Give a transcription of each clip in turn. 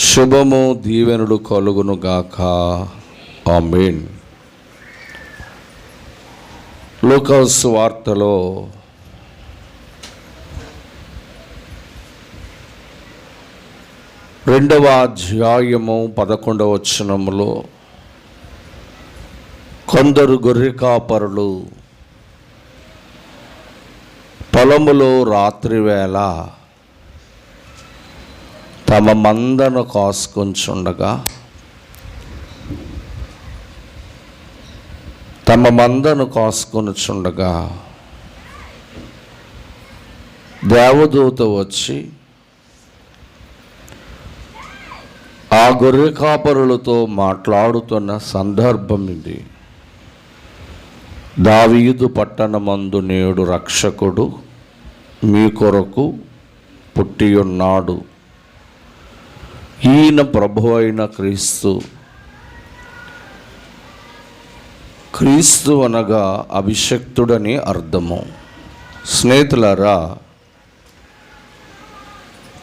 శుభము దీవెనులు కలుగును గాక. ఆమేన్. లూకాసు సువార్తలో రెండవ అధ్యాయము 11వ వచనములో కొందరు గొర్రె కాపరులు పొలములో రాత్రివేళ తమ మందను కాసుకొనుచుండగా దేవదూత వచ్చి ఆ గొర్రె కాపరులతో మాట్లాడుతున్న సందర్భం ఇది. దావీదు పట్టణమందు నేడు రక్షకుడు మీ కొరకు పుట్టియున్నాడు, ఈయన ప్రభు అయిన క్రీస్తు అనగా అభిషక్తుడని అర్థము. స్నేహితులారా,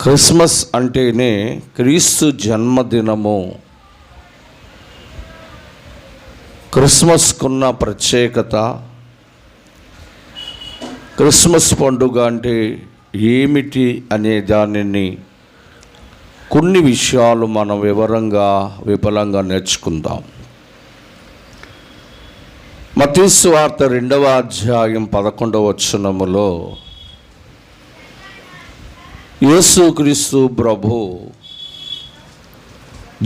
క్రిస్మస్ అంటేనే క్రీస్తు జన్మదినము. క్రిస్మస్కున్న ప్రత్యేకత, క్రిస్మస్ పండుగ అంటే ఏమిటి అనే దానిని కొన్ని విషయాలు మనం విపులంగా నేర్చుకుందాం. మత్తయి సువార్త 2వ అధ్యాయం 11వ వచనములో యేసుక్రీస్తు ప్రభు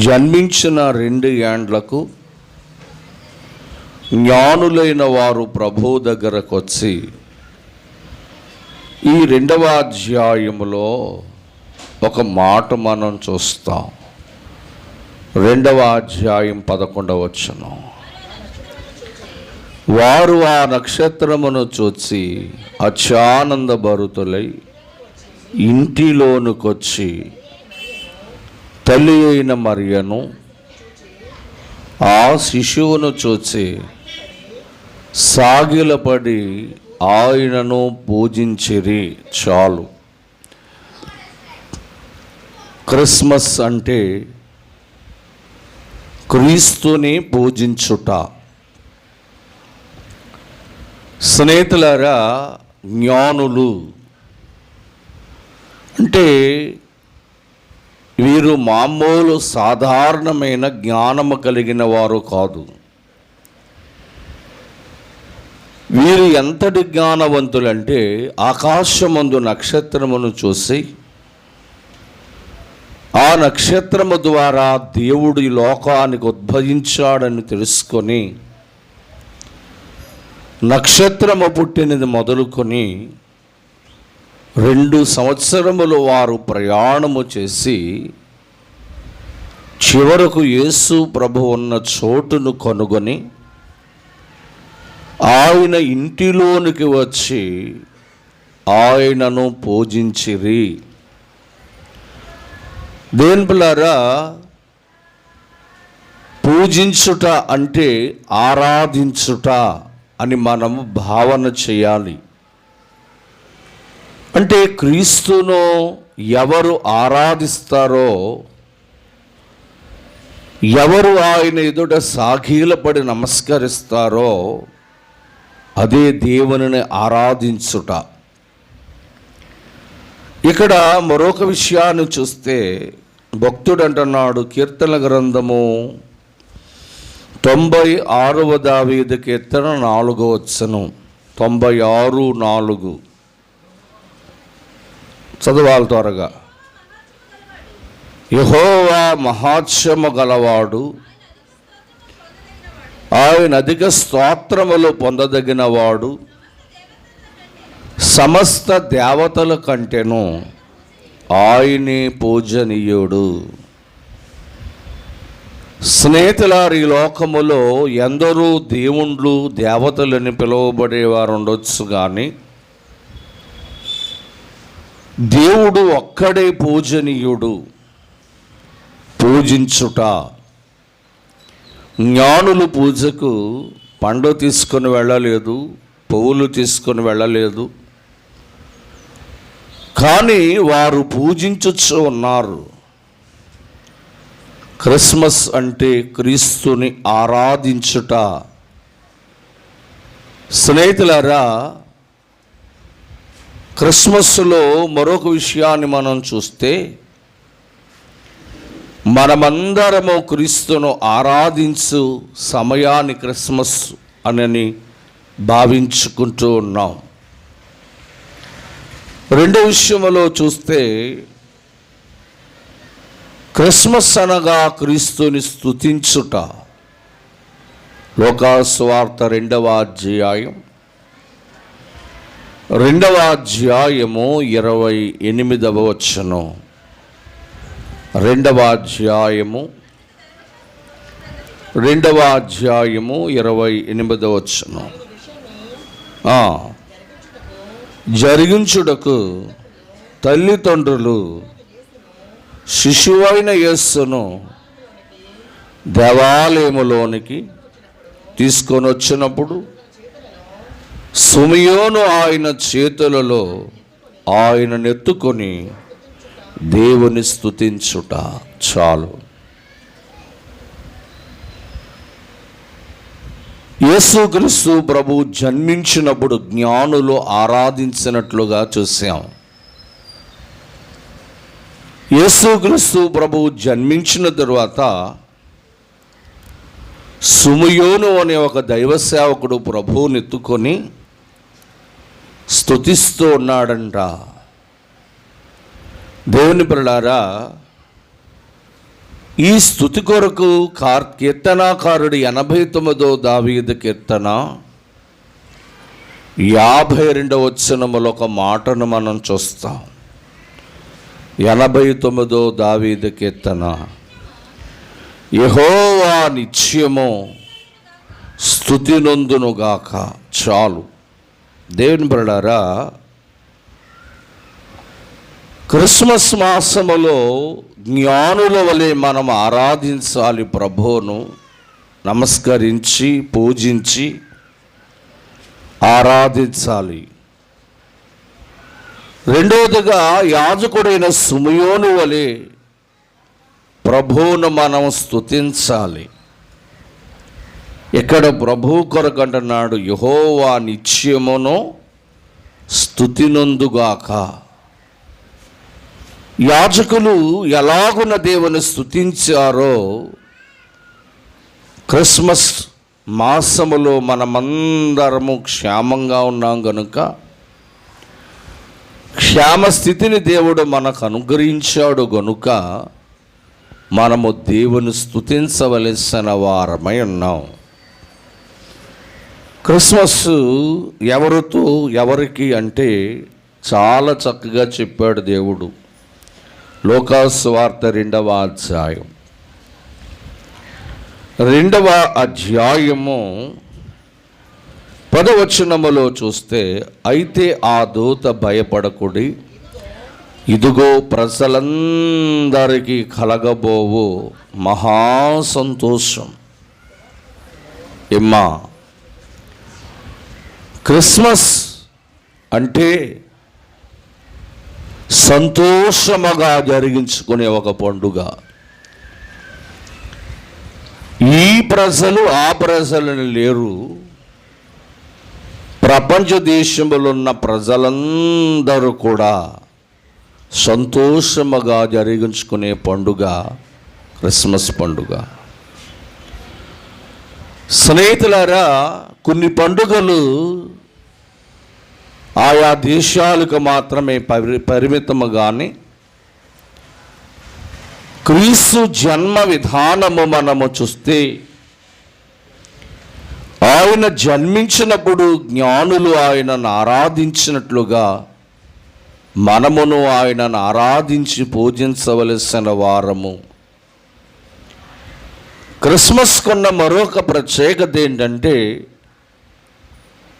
జన్మించిన 2 ఏండ్లకు జ్ఞానులైన వారు ప్రభు దగ్గరకు వచ్చి ఈ 2వ అధ్యాయములో ఒక మాట మనం చూస్తాం. 2వ అధ్యాయం 11వ వచనం, వారు ఆ నక్షత్రమును చూచి అత్యానందభరితులై ఇంటిలోనుకొచ్చి తల్లి అయిన మరియను ఆ శిశువును చూచి సాగిలపడి ఆయనను పూజించిరి. చాలు. క్రిస్మస్ అంటే క్రీస్తుని పూజించుట. స్నేహితులారా, జ్ఞానులు అంటే వీరు మామూలు సాధారణమైన జ్ఞానము కలిగిన వారు కాదు. వీరు ఎంతటి జ్ఞానవంతులంటే ఆకాశమందు నక్షత్రమును చూసి ఆ నక్షత్రము ద్వారా దేవుడు ఈ లోకానికి ఉద్భవించాడని తెలుసుకొని నక్షత్రము పుట్టినది మొదలుకొని 2 సంవత్సరములు వారు ప్రయాణము చేసి చివరకు యేసు ప్రభు ఉన్న చోటును కనుగొని ఆయన ఇంటిలోనికి వచ్చి ఆయనను పూజించిరి. దేవుని పిల్లారా, పూజించుట అంటే ఆరాధించుట అని మనము భావన చేయాలి. అంటే క్రీస్తును ఎవరు ఆరాధిస్తారో, ఎవరు ఆయన ఎదుట సాగిలపడి నమస్కరిస్తారో అదే దేవునిని ఆరాధించుట. ఇక్కడ మరొక విషయాన్ని చూస్తే భక్తుడు అంటున్నాడు, కీర్తన గ్రంథము 96వ దావీదు కీర్తన 4వ వచనం, 96:4 చదవాలి త్వరగా. యెహోవా మహాత్మ్యము గలవాడు, ఆయన అధిక స్తోత్రములు పొందదగినవాడు, సమస్త దేవతల కంటేను ఆయనే పూజనీయుడు. స్నేహితులారు, ఈ లోకములో ఎందరూ దేవుళ్ళు దేవతలని పిలువబడేవారు ఉండొచ్చు, కానీ దేవుడు ఒక్కడే పూజనీయుడు. పూజించుట. జ్ఞానులు పూజకు పండు తీసుకొని వెళ్ళలేదు, పువ్వులు తీసుకొని వెళ్ళలేదు, కానీ వారు పూజించుచు ఉన్నారు. క్రిస్మస్ అంటే క్రీస్తుని ఆరాధించుట. స్నేహితులారా, క్రిస్మస్లో మరొక విషయాన్ని మనం చూస్తే, మనమందరము క్రీస్తును ఆరాధించు సమయాన్ని క్రిస్మస్ అని భావించుకుంటూ ఉన్నాం. రెండో విషయంలో చూస్తే, క్రిస్మస్ అనగా క్రీస్తుని స్తుతించుట. లోకాసు వార్త 2వ అధ్యాయం 28వ వచనం. 2వ అధ్యాయము 28వ వచనం. జరిగించుటకు తల్లిదండ్రులు శిశువైన యేసును దేవాలయములోనికి తీసుకొని వచ్చినప్పుడు సిమియోను ఆయన చేతులలో ఆయనను ఎత్తుకొని దేవుని స్తుతించుట. చాలు. యేసుక్రీస్తు ప్రభు జన్మించినప్పుడు జ్ఞానులు ఆరాధించినట్లుగా చూసాం. యేసుక్రీస్తు ప్రభు జన్మించిన తరువాత సిమియోను అనే ఒక దైవ సేవకుడు ప్రభువుని ఎత్తుకొని స్తుతిస్తూ ఉన్నాడంట. దేవుని పిల్లలారా, ఈ స్తుతి కొరకు కీర్తనాకారుడు 89వ దావీదు కీర్తన 52వ వచనములో ఒక మాటను మనం చూస్తాం. 89వ దావీదు కీర్తన, యెహోవా నిత్యము స్తుతి నొందునుగాక. చాలు. దేవుని పిల్లలారా, క్రిస్మస్ మాసములో జ్ఞానుల వలె మనం ఆరాధించాలి. ప్రభువును నమస్కరించి పూజించి ఆరాధించాలి. రెండవదిగా, యాజకుడైన సిమియోను వలె ప్రభువును మనం స్తుతించాలి. ఇక్కడ ప్రభు కొరకు అంటున్నాడు, యెహోవా నిత్యమును స్తుతి నొందుగాక. యాజకులు ఎలాగున దేవుని స్తుతించారో క్రిస్మస్ మాసములో మనమందరము క్షేమంగా ఉన్నాం కనుక క్షేమ స్థితిని దేవుడు మనకు అనుగ్రహించాడు గనుక మనము దేవుని స్తుతించవలసిన వారమై ఉన్నాం. క్రిస్మస్ ఎవరితో ఎవరికి అంటే చాలా చక్కగా చెప్పాడు దేవుడు. లోకాసు వార్త 2వ అధ్యాయం 2వ అధ్యాయము 10వ వచనములో చూస్తే, అయితే ఆ దూత భయపడకుడి, ఇదిగో ప్రజలందరికీ కలగబోవు మహా సంతోషం. ఎమ్మా, క్రిస్మస్ అంటే సంతోషముగా జరిగించుకునే ఒక పండుగ. ఈ ప్రజలు ఆ ప్రజలని లేరు, ప్రపంచ దేశంలో ఉన్న ప్రజలందరూ కూడా సంతోషముగా జరిగించుకునే పండుగ క్రిస్మస్ పండుగ. స్నేహితులారా, కొన్ని పండుగలు ఆయా దేశాలకు మాత్రమే పరిమితము కానీ క్రీస్తు జన్మ విధానము మనము చూస్తే, ఆయన జన్మించినప్పుడు జ్ఞానులు ఆయనను ఆరాధించినట్లుగా మనమును ఆయనను ఆరాధించి పూజించవలసిన వారము. క్రిస్మస్ కొన్న మరొక ప్రత్యేకత ఏంటంటే,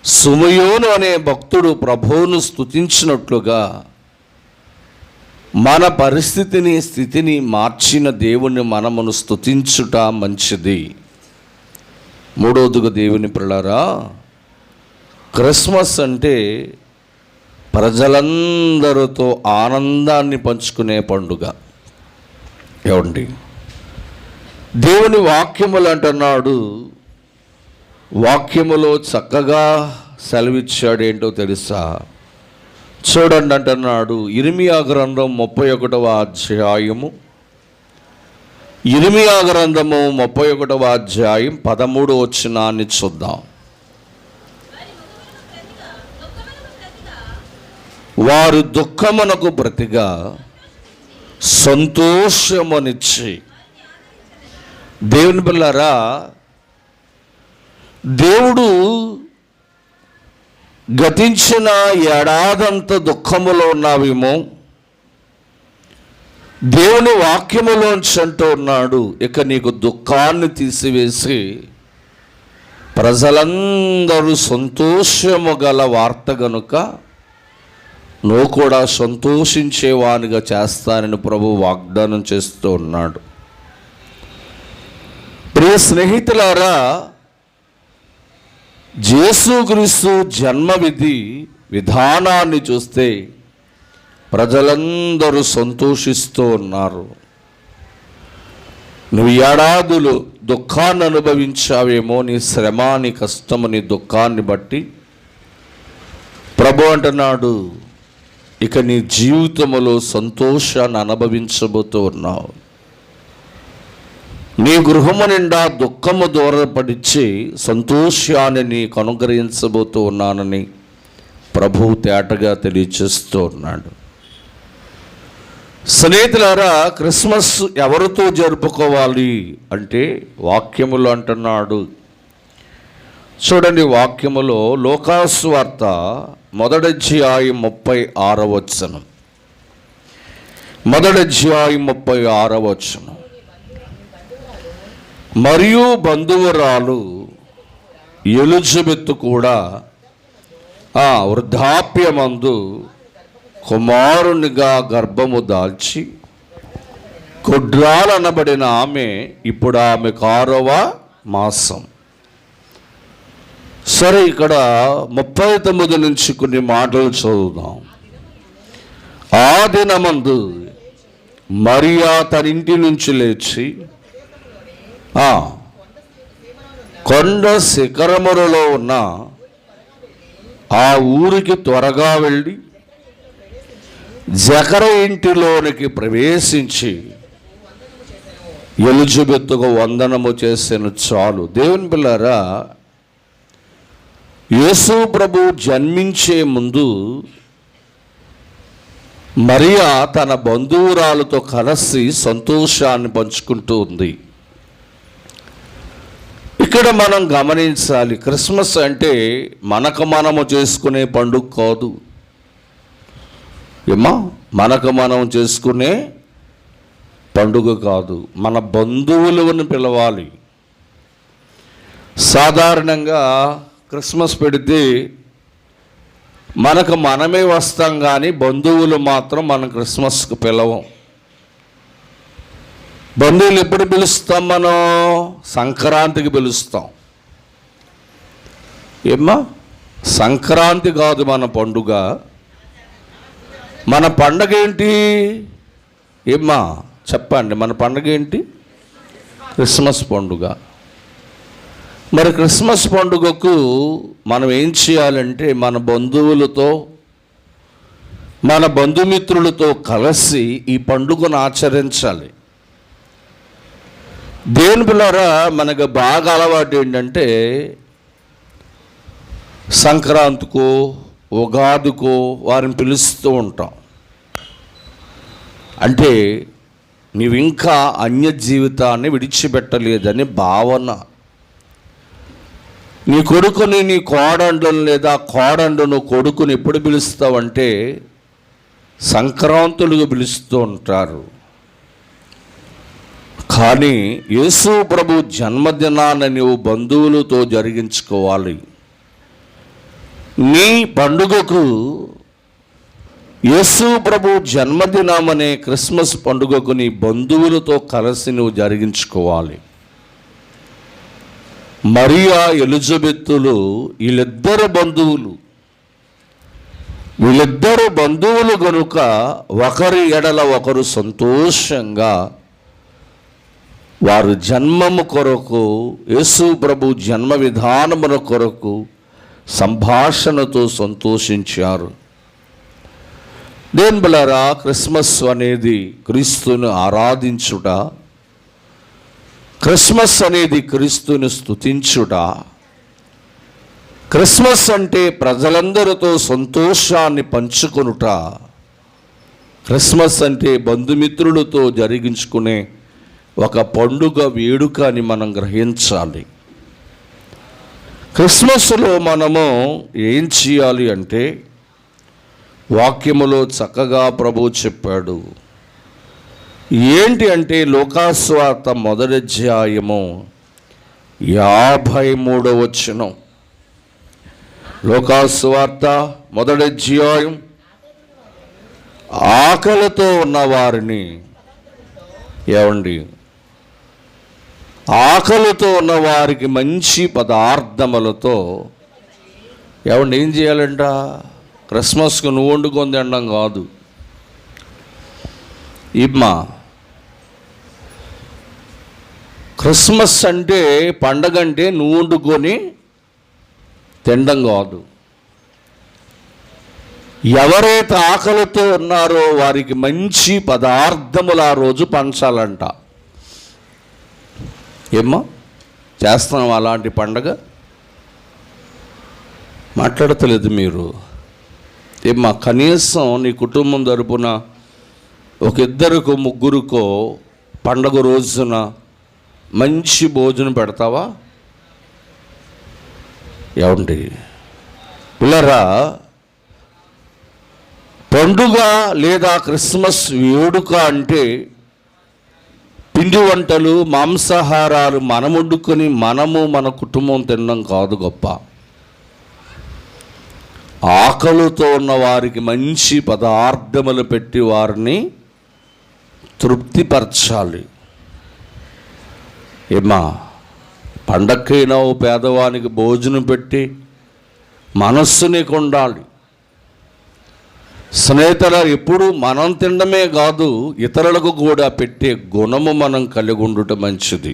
సిమియోను అనే భక్తుడు ప్రభువును స్తుతించినట్లుగా మన పరిస్థితిని స్థితిని మార్చిన దేవుని మనమును స్తుతించుట మంచిది. మూడవదిగా దేవుని పిల్లలారా, క్రిస్మస్ అంటే ప్రజలందరితో ఆనందాన్ని పంచుకునే పండుగ. ఏమండి, దేవుని వాక్యములు అంటున్నాడు, వాక్యములో చక్కగా సెలవిచ్చాడు. ఏంటో తెలుసా? చూడండి అంటున్నాడు, ఇర్మియా గ్రంథం 31వ అధ్యాయము, ఇర్మియా గ్రంథము 31వ అధ్యాయం 13వ వచనాన్ని చూద్దాం. వారు దుఃఖమునకు ప్రతిగా సంతోషమునిచ్చి. దేవుని పిల్లరా, దేవుడు గతించిన ఏడాదంత దుఃఖములో ఉన్నావేమో, దేవుని వాక్యములోంచి అంటూ ఉన్నాడు, ఇక నీకు దుఃఖాన్ని తీసివేసి ప్రజలందరూ సంతోషము గల వార్త గనుక నువ్వు కూడా సంతోషించేవానిగా చేస్తానని ప్రభు వాగ్దానం చేస్తూ ఉన్నాడు. ప్రియ స్నేహితులారా, యేసుక్రీస్తు జన్మ విధానాన్ని చూస్తే ప్రజలందరూ సంతోషిస్తూ ఉన్నారు. నువ్వు ఏడాదులు దుఃఖాన్ని అనుభవించావేమో, నీ శ్రమ, నీ కష్టము, నీ దుఃఖాన్ని బట్టి ప్రభు అంటున్నాడు, ఇక నీ జీవితంలో సంతోషాన్ని అనుభవించబోతూ ఉన్నావు. నీ గృహము నిండా దుఃఖము దూరపడిచి సంతోషాన్ని నీకు అనుగ్రహించబోతూ ఉన్నానని ప్రభువు తేటగా తెలియచేస్తూ ఉన్నాడు. స్నేహితులారా, క్రిస్మస్ ఎవరితో జరుపుకోవాలి అంటే వాక్యములు అంటున్నాడు. చూడండి, వాక్యములో లూకాసు వార్త 1వ అధ్యాయం 36వ వచనం, 1వ అధ్యాయం 36వ వచనం. మరియు బంధువురాలు ఎలిజబెత్ కూడా వృద్ధాప్యమందు కుమారునిగా గర్భము దాల్చి కొడ్రాలనబడిన ఆమె ఇప్పుడు ఆమె 6వ మాసం. సరే, ఇక్కడ 39 నుంచి కొన్ని మాటలు చదువుదాం. ఆ దినమందు మరియా తన ఇంటి నుంచి లేచి కొండ శిఖరములలో ఉన్న ఆ ఊరికి త్వరగా వెళ్ళి జకరయ ఇంటిలోనికి ప్రవేశించి ఎలిజబెత్తుకు వందనము చేసిన చాలు. దేవుని పిల్లరా, యేసు ప్రభు జన్మించే ముందు మరియా తన బంధువురాలతో కలిసి సంతోషాన్ని పంచుకుంటూ ఉంది. ఇక్కడ మనం గమనించాలి, క్రిస్మస్ అంటే మనకు మనము చేసుకునే పండుగ కాదు. మనకు మనం చేసుకునే పండుగ కాదు, మన బంధువులను పిలవాలి. సాధారణంగా క్రిస్మస్ పెడితే మనకు మనమే వస్తాం, కానీ బంధువులు మాత్రం మనం క్రిస్మస్కి పిలవం. బంధువులు ఎప్పుడు పిలుస్తాం? మనం సంక్రాంతికి పిలుస్తాం. సంక్రాంతి కాదు మన పండుగ. మన పండగ ఏంటి? చెప్పండి, మన పండగ ఏంటి? క్రిస్మస్ పండుగ. మరి క్రిస్మస్ పండుగకు మనం ఏం చేయాలంటే, మన బంధువులతో, మన బంధుమిత్రులతో కలిసి ఈ పండుగను ఆచరించాలి. దేవుని పిల్లరా, మనకు బాగా అలవాటు ఏంటంటే, సంక్రాంతికో ఉగాదికో వారిని పిలుస్తూ ఉంటాం. అంటే నీవు ఇంకా అన్య జీవితాన్ని విడిచిపెట్టలేదని భావన. నీ కొడుకుని నీ కోడండును లేదా కోడండును కొడుకుని ఎప్పుడు పిలుస్తావంటే సంక్రాంతులుగా పిలుస్తూ ఉంటారు. కానీ యేసు ప్రభు జన్మదినాన్ని నీవు బంధువులతో జరిగించుకోవాలి. నీ పండుగకు, యేసు ప్రభు జన్మదినం అనే క్రిస్మస్ పండుగకు నీ బంధువులతో కలిసి నువ్వు జరిగించుకోవాలి. మరియా ఎలిజబెత్తులు వీళ్ళిద్దరు బంధువులు కనుక ఒకరి ఎడల ఒకరు సంతోషంగా వారు జన్మము కొరకు, యేసు ప్రభు జన్మ విధానముల కొరకు సంభాషణతో సంతోషించారు. దేని బిడ్డలారా, క్రిస్మస్ అనేది క్రీస్తుని ఆరాధించుట, క్రిస్మస్ అనేది క్రీస్తుని స్తుతించుట. క్రిస్మస్ అంటే ప్రజలందరితో సంతోషాన్ని పంచుకొనుట. క్రిస్మస్ అంటే బంధుమిత్రులతో జరిగించుకునే ఒక పండుగ వేడుక అని మనం గ్రహించాలి. క్రిస్మస్లో మనము ఏం చేయాలి అంటే, వాక్యములో చక్కగా ప్రభువు చెప్పాడు. ఏంటి అంటే, లూకాసువార్త 1వ అధ్యాయము 53వ వచనం. లూకాసువార్త 1వ అధ్యాయం, ఆకలితో ఉన్నవారిని, ఏమండి, ఆకలితో ఉన్న వారికి మంచి పదార్థములతో, ఏమండి, ఏం చేయాలంట? క్రిస్మస్కు నువ్వు వండుకొని తినడం కాదు. ఇమ్మా, క్రిస్మస్ అంటే, పండగ అంటే నువ్వు వండుకొని తినడం కాదు. ఎవరైతే ఆకలితో ఉన్నారో వారికి మంచి పదార్థములు ఆ రోజు పంచాలంట. ఏమ్మా, చేస్తున్నాం అలాంటి పండగ? మాట్లాడతలేదు మీరు. ఏమ్మా, కనీసం నీ కుటుంబం తరపున ఒక 2కో 3కో పండగ రోజున మంచి భోజనం పెడతావా? ఏమండి పిల్లరా, పండుగ లేదా క్రిస్మస్ వేడుక అంటే పిండి వంటలు, మాంసాహారాలు మనం వండుకొని మనము మన కుటుంబం తినడం కాదు గొప్ప. ఆకలితో ఉన్న వారికి మంచి పదార్థములు పెట్టి వారిని తృప్తిపరచాలి. ఏమా, పండక్కైనా ఓ పేదవానికి భోజనం పెట్టి మనస్సు నీకు ఉండాలి. స్నేహితుల, ఎప్పుడు మనం తినడమే కాదు, ఇతరులకు కూడా పెట్టే గుణము మనం కలిగి ఉండటం మంచిది.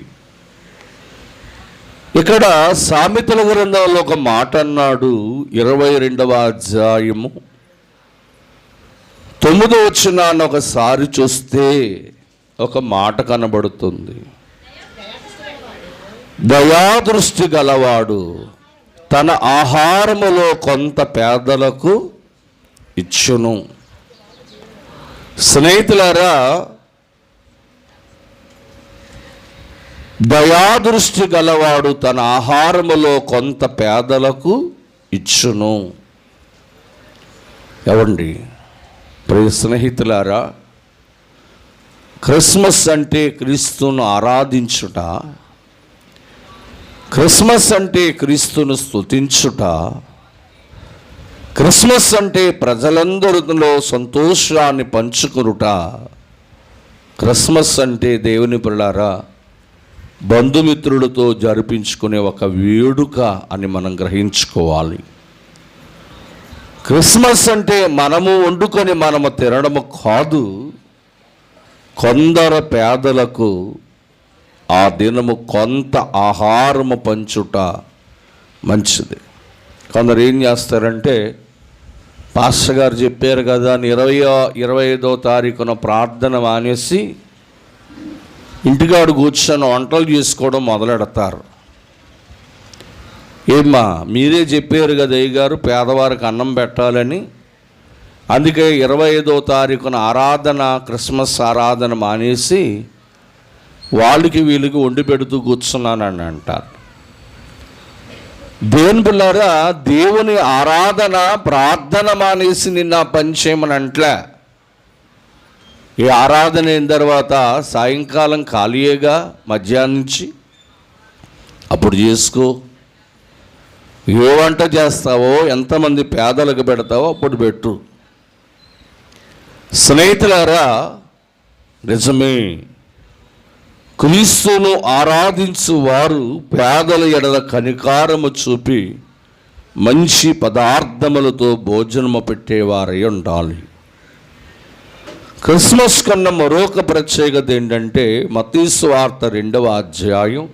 ఇక్కడ సామెతల గ్రంథంలో ఒక మాట అన్నాడు. 22వ అధ్యాయము 9వ వచనాన్ని ఒకసారి చూస్తే ఒక మాట కనబడుతుంది. దయాదృష్టి గలవాడు తన ఆహారములో కొంత పేదలకు ఇచ్చును. స్నేహితులారా, దయాదృష్టి గలవాడు తన ఆహారములో కొంత పేదలకు ఇచ్చును. ఎవండి ప్రియ స్నేహితులారా, క్రిస్మస్ అంటే క్రీస్తును ఆరాధించుట, క్రిస్మస్ అంటే క్రీస్తును స్తుతించుట, క్రిస్మస్ అంటే ప్రజలందరిలో సంతోషాన్ని పంచుకొనుట. క్రిస్మస్ అంటే దేవుని పిల్లారా బంధుమిత్రులతో జరిపించుకునే ఒక వేడుక అని మనం గ్రహించుకోవాలి. క్రిస్మస్ అంటే మనము వండుకొని మనము తినడము కాదు, కొందరు పేదలకు ఆ దినము కొంత ఆహారము పంచుట మంచిది. కొందరు ఏం చేస్తారంటే, పాస్టర్ గారు చెప్పారు కదా అని 25వ తారీఖున ప్రార్థన మానేసి ఇంటికాడు కూర్చొని వంటలు చేసుకోవడం మొదలెడతారు. ఏమ్మా, మీరే చెప్పారు కదా అయ్య గారు పేదవారికి అన్నం పెట్టాలని, అందుకే 25వ తారీఖున ఆరాధన, క్రిస్మస్ ఆరాధన మానేసి వాళ్ళకి వీళ్ళకి వండి పెడుతూ కూర్చున్నానని అంటారు. దేవుని పిల్లారా, దేవుని ఆరాధన, ప్రార్థన మానేసి నిన్న పని చేయమని అంట్లే. ఈ ఆరాధన అయిన తర్వాత సాయంకాలం ఖాళీయేగా, మధ్యాహ్నం నుంచి అప్పుడు చేసుకో. ఏ వంట చేస్తావో, ఎంతమంది పేదలకు పెడతావో అప్పుడు పెట్టు. స్నేహితులారా, నిజమే, క్రీస్తును ఆరాధించు వారు పేదల ఎడల కనికారము చూపి మంచి పదార్థములతో భోజనము పెట్టేవారై ఉండాలి. క్రిస్మస్ కన్నా మరొక ప్రత్యేకత ఏంటంటే మత్తయి సువార్త 2వ అధ్యాయం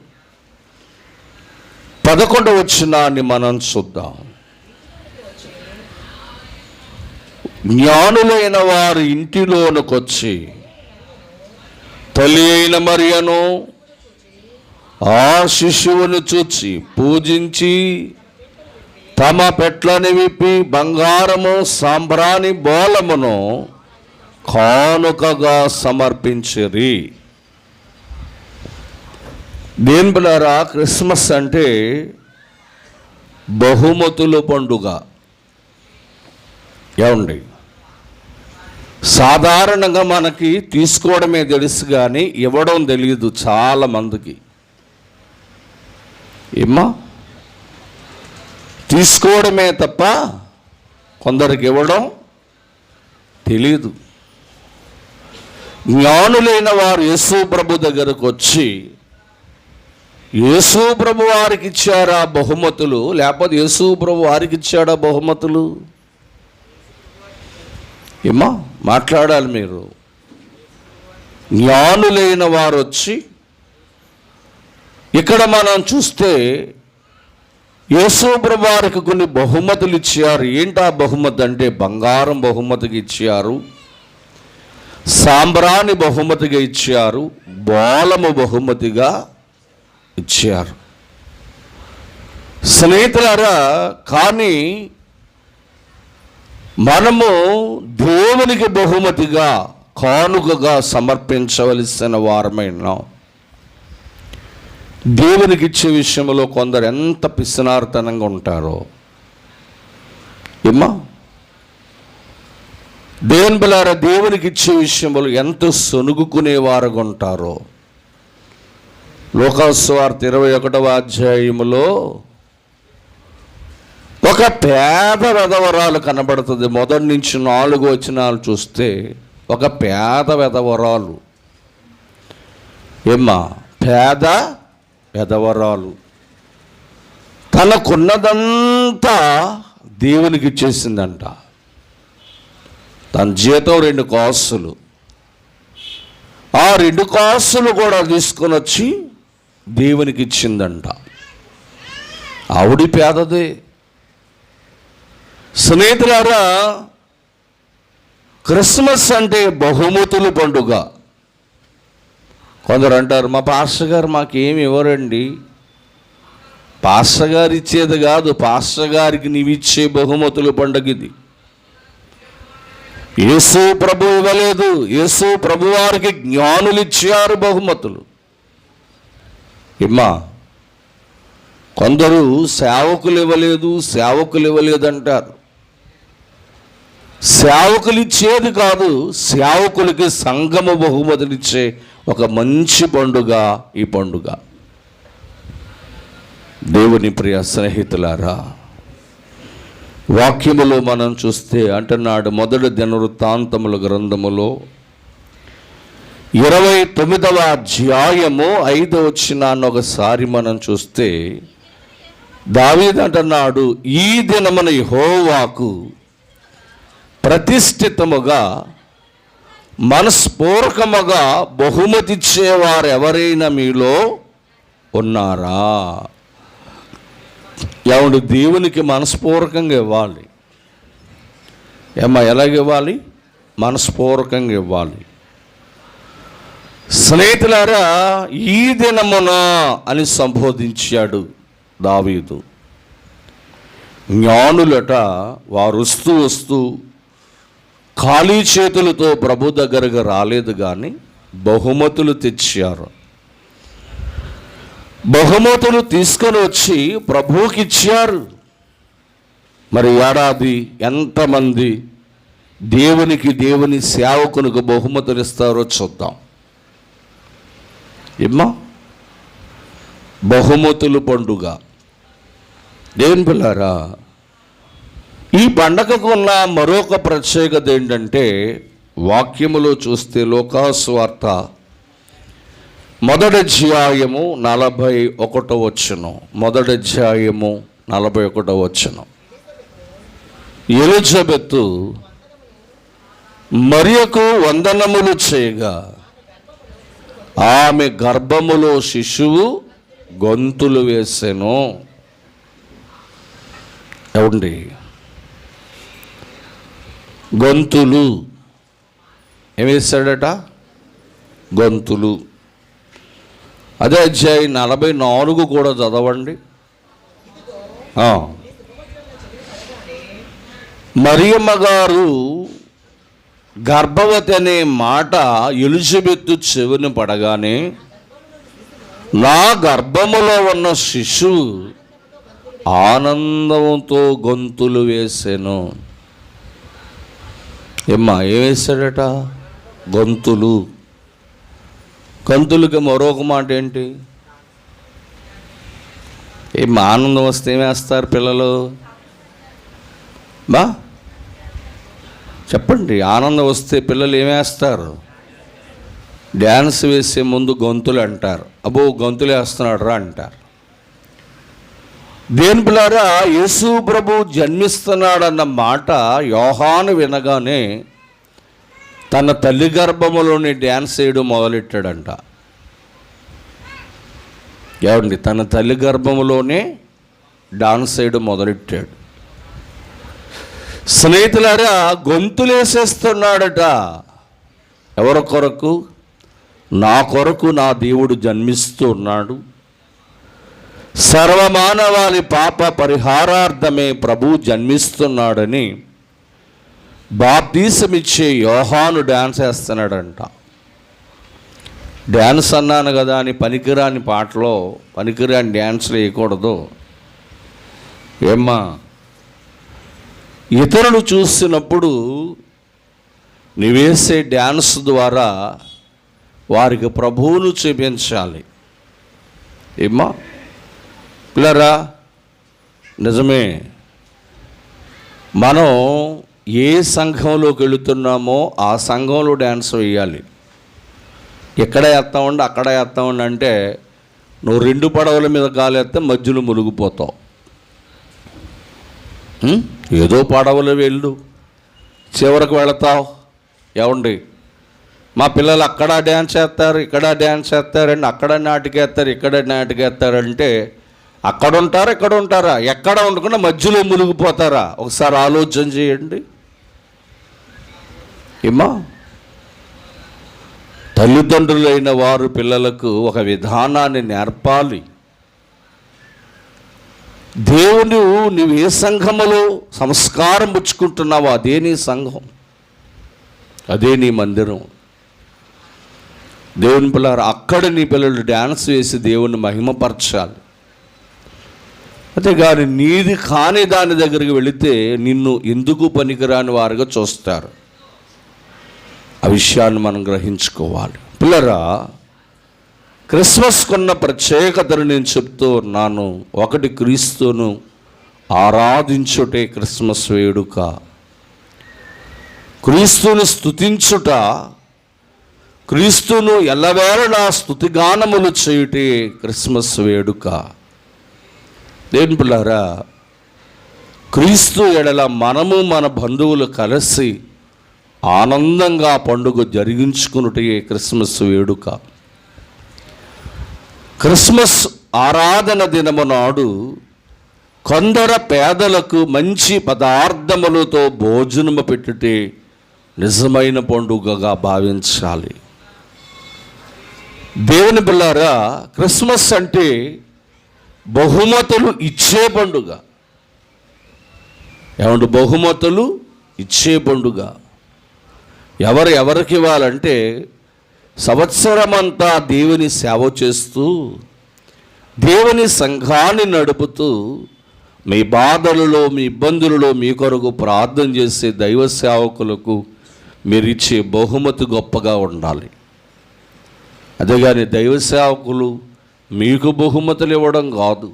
11వ వచనాన్ని మనం చూద్దాం. జ్ఞానులైన వారు ఇంటిలోనికొచ్చి తల్లి అయిన మరియను ఆ శిశువును చూచి పూజించి తమ పెట్లని విప్పి బంగారము సాంబ్రాణి బోళమును కానుకగా సమర్పించిరి. దేవులారా, క్రిస్మస్ అంటే బహుమతుల పండుగ. ఏమండి, సాధారణంగా మనకి తీసుకోవడమే తెలుసు కానీ ఇవ్వడం తెలియదు చాలామందికి. ఏమ్మా, తీసుకోవడమే తప్ప కొందరికి ఇవ్వడం తెలియదు. జ్ఞానులైన వారు యేసు ప్రభు దగ్గరకు వచ్చి యేసు ప్రభు వారికి ఇచ్చారా బహుమతులు, లేకపోతే యేసు ప్రభు వారికి ఇచ్చాడా బహుమతులు? ఏమ్మా, మాట్లాడాలి మీరు. జ్ఞానులైన వారు వచ్చి, ఇక్కడ మనం చూస్తే యేసు ప్రభు వారికి కొన్ని బహుమతులు ఇచ్చారు. ఏంటా బహుమతి అంటే బంగారం బహుమతిగా ఇచ్చారు, సాంబ్రాణి బహుమతిగా ఇచ్చారు, బోళము బహుమతిగా ఇచ్చారు. స్నేహితులారా, కానీ మనము దేవునికి బహుమతిగా కానుకగా సమర్పించవలసిన వారమైనాం. దేవునికి ఇచ్చే విషయంలో కొందరు ఎంత పిసినారితనంగా ఉంటారో. ఏమ్మా, దేవుని బిడ్డలారా, దేవునికి ఇచ్చే విషయంలో ఎంత సొనుగుకునేవారుగా ఉంటారో. లోకాసువార్త 21వ అధ్యాయములో ఒక పేద వెధవరాలు కనబడుతుంది. మొదటి నుంచి 4 వచనాలు చూస్తే ఒక పేద వెధవరాలు. ఏమ్మా, పేద వెధవరాలు తనకున్నదంతా దేవునికి ఇచ్చేసిందంట. తన జీతం 2 కాసులు, ఆ 2 కాసులు కూడా తీసుకొని వచ్చి దేవునికి ఇచ్చిందంట. ఆవిడి పేదదే. స్నేహితులారా, క్రిస్మస్ అంటే బహుమతుల పండుగ. కొందరు అంటారు, మా పాస్టర్ గారు మాకేమి ఇవ్వరండి. పాస్టర్ గారు ఇచ్చేది కాదు, పాస్టర్ గారికి నీవిచ్చే బహుమతుల పండుగ ఇది. యేసు ప్రభు ఇవ్వలేదు, యేసు ప్రభు వారికి జ్ఞానులు ఇచ్చారు బహుమతులు. ఇమ్మా, కొందరు సేవకులు ఇవ్వలేదు అంటారు. సేవకులు ఇచ్చేది కాదు, సేవకులకి సంఘము బహుమతులు ఇచ్చే ఒక మంచి పండుగ ఈ పండుగ. దేవుని ప్రియ స్నేహితులారా, వాక్యములో మనం చూస్తే అంటున్నాడు, మొదటి దినవృత్తాంతముల గ్రంథములో 29వ అధ్యాయము 5వ వచనాన్ని ఒకసారి మనం చూస్తే దావీదు అంటున్నాడు, ఈ దినమున యెహోవాకు ప్రతిష్ఠితముగా మనస్పూర్వకముగా బహుమతి ఇచ్చేవారు ఎవరైనా మీలో ఉన్నారా? ఎవడు దేవునికి మనస్పూర్వకంగా ఇవ్వాలి. ఏమ్మా, ఎలాగివ్వాలి? మనస్పూర్వకంగా ఇవ్వాలి. స్నేహితులారా, ఈ దినమున అని సంబోధించాడు దావీదు. జ్ఞానులట వారు వస్తూ ఖాళీ చేతులతో ప్రభు దగ్గరకు రాలేదు, కానీ బహుమతులు తెచ్చారు. బహుమతులు తీసుకొని వచ్చి ప్రభువుకి ఇచ్చారు. మరి ఏడాది ఎంతమంది దేవుని సేవకునికి బహుమతులు ఇస్తారో చూద్దాం. ఏమ్మా, బహుమతులు పండుగ. దేవుని పిల్లారా, ఈ పండగకు ఉన్న మరొక ప్రత్యేకత ఏంటంటే వాక్యములో చూస్తే లోకాసువార్త 1వ అధ్యాయము 41వ వచనం. 1వ అధ్యాయము 41వ వచనం. ఎలిజబెత్ మరియకు వందనములు చేయగా ఆమె గర్భములో శిశువు గొంతులు వేసెను. ఏమండి, గొంతులు ఏమేశాడట? గొంతులు. అదే అధ్యాయం 44 కూడా చదవండి. మరియమ్మ గారు గర్భవతి అనే మాట ఎలిజబెత్తు చెవిని పడగానే నా గర్భములో ఉన్న శిశువు ఆనందంతో గొంతులు వేసెను. ఏమ్మా ఏమేశాడట? గొంతులు. గొంతులకి మరొక మాట ఏంటి? ఏం ఆనందం వస్తే ఏమేస్తారు పిల్లలు? బా చెప్పండి, ఆనందం వస్తే పిల్లలు ఏమేస్తారు? డ్యాన్స్ వేసే ముందు గొంతులు అంటారు. అబ్బో గొంతులు వేస్తున్నాడు రా అంటారు. దేని పిల్లారా, యేసు ప్రభు జన్మిస్తున్నాడన్న మాట యోహాను వినగానే తన తల్లి గర్భములోని డ్యాన్స్ వేయడం మొదలెట్టాడంట. ఏమండి, తన తల్లి గర్భములోనే డాన్స్ వేయడం మొదలెట్టాడు. స్నేహితులారా, గొంతులేసేస్తున్నాడట. ఎవరి కొరకు? నా కొరకు నా దేవుడు జన్మిస్తూ ఉన్నాడు. సర్వమానవాళి పాప పరిహారార్థమే ప్రభు జన్మిస్తున్నాడని బాప్తీసమిచ్చే యోహాను డ్యాన్స్ వేస్తున్నాడంట. డ్యాన్స్ అన్నాను కదా అని పనికిరాని పాటలో పనికిరాని డ్యాన్స్లు వేయకూడదు. ఏమ్మా, ఇతరులు చూసినప్పుడు నీవేసే డ్యాన్స్ ద్వారా వారికి ప్రభువును చూపించాలి. ఏమ్మా పిల్లరా, నిజమే. మనం ఏ సంఘంలోకి వెళుతున్నామో ఆ సంఘంలో డ్యాన్స్ వేయాలి. ఎక్కడ వేస్తామండి అక్కడ వేస్తామండి అంటే నువ్వు 2 పడవల మీద కాలేస్తే మధ్యలో మునిగిపోతావు. ఏదో పడవలు వెళ్ళు, చివరికి వెళతావు. ఏమండి, మా పిల్లలు అక్కడ డ్యాన్స్ చేస్తారు, ఇక్కడ డ్యాన్స్ చేస్తారండి, అక్కడ నాటికేస్తారు, ఇక్కడ నాటికేస్తారంటే అక్కడ ఉంటారా ఇక్కడ ఉంటారా? ఎక్కడ ఉండకుండా మధ్యలో మునిగిపోతారా? ఒకసారి ఆలోచన చేయండి. ఏమా, తల్లిదండ్రులైన వారు పిల్లలకు ఒక విధానాన్ని నేర్పాలి. దేవుడు నువ్వు ఏ సంఘములో సంస్కారం పుచ్చుకుంటున్నావో అదే నీ సంఘం, అదే నీ మందిరం. దేవుని పిల్లలు అక్కడ నీ పిల్లలు డ్యాన్స్ వేసి దేవుని మహిమపరచాలి. అంతేగాని నీది కాని దాని దగ్గరికి వెళితే నిన్ను ఎందుకు పనికిరాని వారుగా చూస్తారు. ఆ విషయాన్ని మనం గ్రహించుకోవాలి. పిల్లరా, క్రిస్మస్కున్న ప్రత్యేకతను నేను చెప్తూ ఉన్నాను. ఒకటి, క్రీస్తును ఆరాధించుటే క్రిస్మస్ వేడుక. క్రీస్తును స్తుతించుట, క్రీస్తును ఎల్లవేళలా స్తుతిగానములు చేయుటే క్రిస్మస్ వేడుక. దేవుని పిల్లారా, క్రీస్తు ఎడల మనము మన బంధువులు కలిసి ఆనందంగా పండుగ జరిగించుకున్నటే క్రిస్మస్ వేడుక. క్రిస్మస్ ఆరాధన దినము నాడు కొందరు పేదలకు మంచి పదార్థములతో భోజనము పెట్టుటే నిజమైన పండుగగా భావించాలి. దేవుని పిల్లారా, క్రిస్మస్ అంటే బహుమతులు ఇచ్చే పండుగ. ఏమంటే బహుమతులు ఇచ్చే పండుగ. ఎవరికి ఇవ్వాలంటే సంవత్సరమంతా దేవుని సేవ చేస్తూ దేవుని సంఘాన్ని నడుపుతూ మీ బాధలలో మీ ఇబ్బందులలో మీ కొరకు ప్రార్థన చేసే దైవ సేవకులకు మీరు ఇచ్చే బహుమతి గొప్పగా ఉండాలి. అదేగాని దైవ సేవకులు మీకు బహుమతులు ఇవ్వడం కాదు.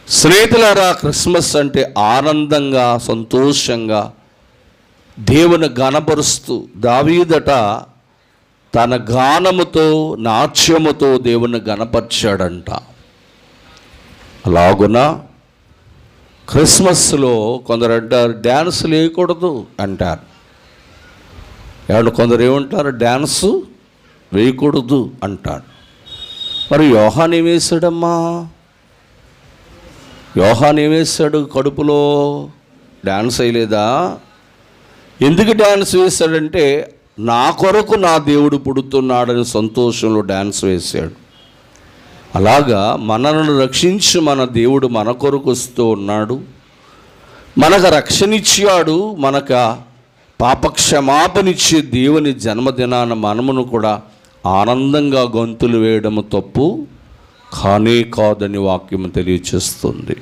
స్నేహితులారా, క్రిస్మస్ అంటే ఆనందంగా సంతోషంగా దేవుని గణపరుస్తూ దావీదట తన గానముతో నాట్యముతో దేవుని గణపరిచాడంట. అలాగున క్రిస్మస్లో కొందరు అంటారు డ్యాన్స్ లేకూడదు అంటారు. ఏమన్నా కొందరు ఏమంటారు, డ్యాన్సు వేయకూడదు అంటాడు. మరి యోహాను ఏమేశాడమ్మా? యోహాను ఏమేశాడు? కడుపులో డ్యాన్స్ వేయలేదా? ఎందుకు డ్యాన్స్ వేశాడంటే, నా కొరకు నా దేవుడు పుడుతున్నాడని సంతోషంలో డ్యాన్స్ వేశాడు. అలాగా మనలను రక్షించి మన దేవుడు మన కొరకు వస్తూ ఉన్నాడు, మనకు రక్షణ ఇచ్చాడు. మనకు పాపక్షమాపణిచ్చే దేవుని జన్మదినాన మనమును కూడా ఆనందంగా గొంతులు వేయడం తప్పు కానే కాదని వాక్యం తెలియచేస్తుంది.